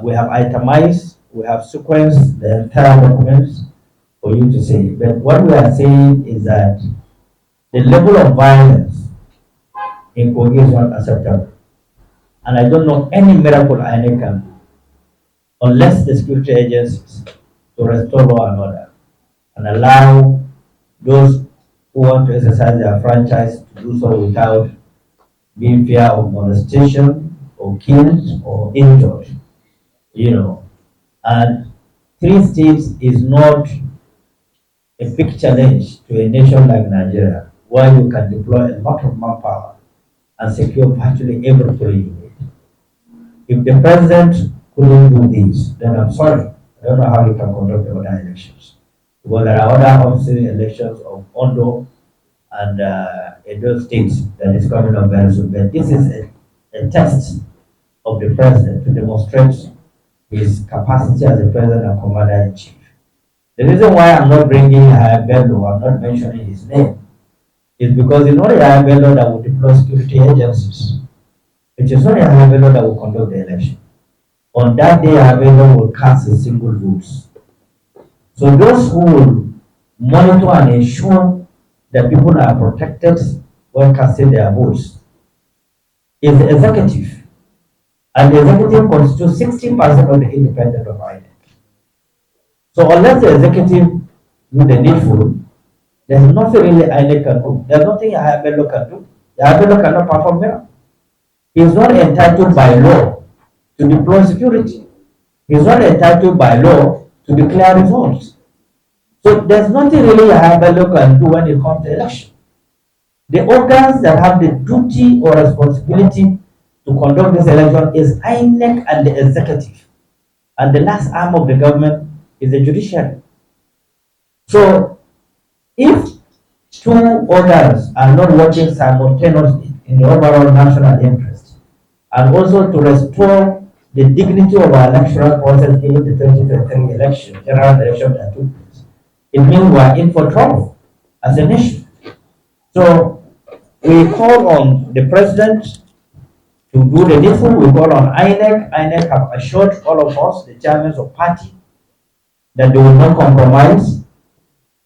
We have itemized, we have sequenced the entire documents for you to see. But what we are saying is that the level of violence in Kogi is not acceptable. And I don't know any miracle INEC can do unless the security agencies to restore law and order and allow those who want to exercise their franchise to do so without being fear of molestation or killed or injured, you know. And three states is not a big challenge to a nation like Nigeria, where you can deploy a lot of manpower and secure virtually every police unit. If the president couldn't do this, then I'm sorry. I don't know how he can conduct the other elections. Because there are other officer elections of Ondo and Edo states that is coming up very soon. But this is a test of the president to demonstrate his capacity as a president and commander in chief. The reason why I'm not bringing Bello, I'm not mentioning his name, is because it's not Bello that will deploy security agencies. It is not Bello that will conduct the election. On that day, Bello will cast a single vote. So those who will monitor and ensure that people are protected when casting their votes is the executive. And the executive constitutes 60% of the independent of INEC. So unless the executive do the needful, there's nothing really INEC can do. There's nothing Bello can do. Bello cannot perform miracle. He is not entitled by law to deploy security. He is not entitled by law to declare results. So there's nothing really Bello can do when it comes to election. The organs that have the duty or responsibility to conduct this election is INEC and the executive. And the last arm of the government is the judiciary. So if two organs are not working simultaneously in the overall national interest, and also to restore the dignity of our electoral process in the 2023 election, general election that took place, it means we are in for trouble as a nation. So we call on the president to do the needful. We call on INEC. INEC have assured all of us, the chairmen of party, that they will not compromise.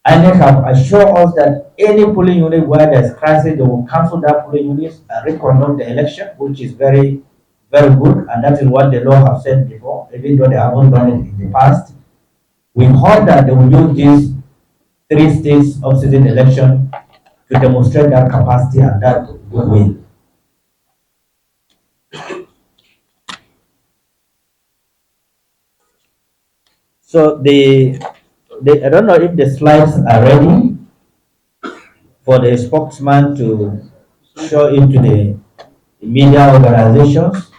INEC have assured us that any polling unit where there's crisis, they will cancel that polling unit and reconduct the election, which is very, very good. And that is what the law have said before, even though they haven't done it in the past. We hope that they will use these 3 states of season election to demonstrate that capacity and that goodwill. So I don't know if the slides are ready for the spokesman to show it to the media organizations.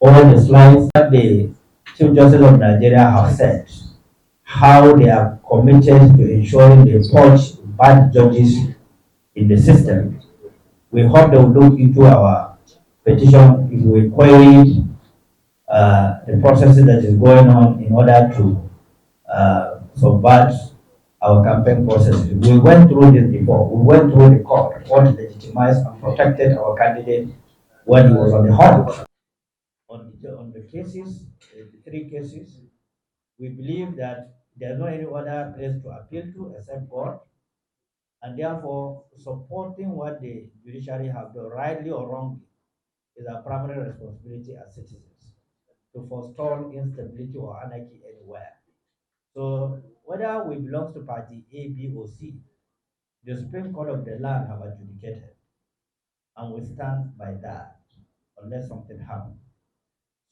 All the slides that the Chief Justice of Nigeria have said, how they are committed to ensuring they purge bad judges in the system. We hope they will look into our petition if we query the processes that is going on in order to subvert our campaign processes. We went through this before. We went through the court, what legitimized and protected our candidate when he was on the hunt. On the cases, the 3 cases, we believe that there's no any other place to appeal to except God, and therefore supporting what the judiciary have done, rightly or wrongly, is our primary responsibility as citizens to forestall instability or anarchy anywhere. So whether we belong to party A, B, or C, the Supreme Court of the land have adjudicated, and we stand by that unless something happens.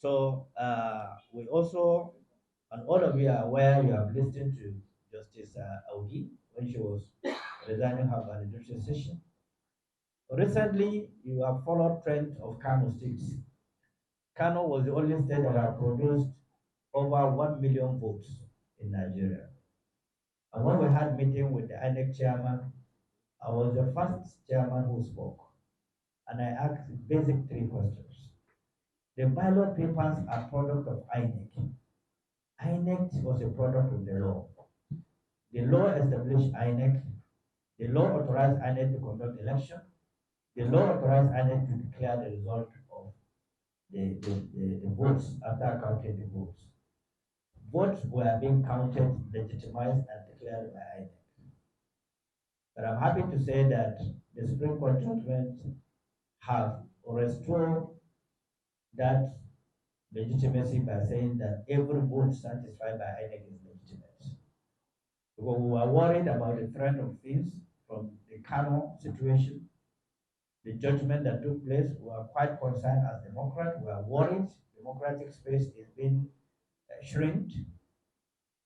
So we also, and all of you are aware, you have listened to Justice Augie when she was resigning her valedictory session. Recently, you have followed trend of Kano State. Kano was the only state that have produced over 1 million votes in Nigeria. And when we had meeting with the INEC chairman, I was the first chairman who spoke. And I asked basic 3 questions. The ballot papers are product of INEC. INEC was a product of the law. The law established INEC. The law authorized INEC to conduct election. The law authorized INEC to declare the result of the votes after counting the votes. Votes were being counted, legitimized, and declared by INEC. But I'm happy to say that the Supreme Court judgment have restored that legitimacy by saying that every vote satisfied by INEC is legitimate. Because we were worried about the threat of things from the Kano situation, the judgment that took place. We were quite concerned as Democrats. We are worried. Democratic space is being shrinked.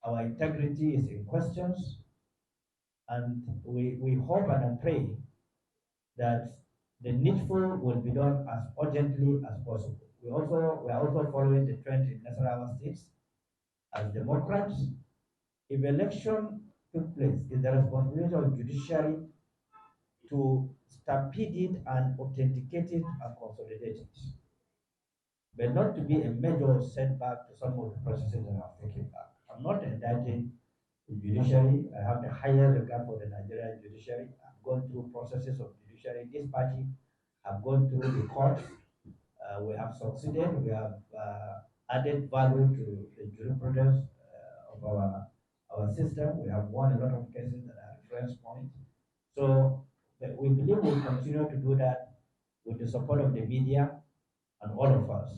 Our integrity is in questions. And we hope and pray that the needful will be done as urgently as possible. We are also following the trend in Nasarawa states as Democrats. If election took place, it's the responsibility of judiciary to stampede it and authenticate it and consolidate it, but not to be a major setback to some of the processes that have taken back. I'm not indicting the judiciary. I have the higher regard for the Nigerian judiciary. I've gone through processes of judiciary. This party have gone through the courts. We have succeeded. We have added value to the jurisprudence of our system. We have won a lot of cases that are reference points. So we believe we'll continue to do that with the support of the media and all of us.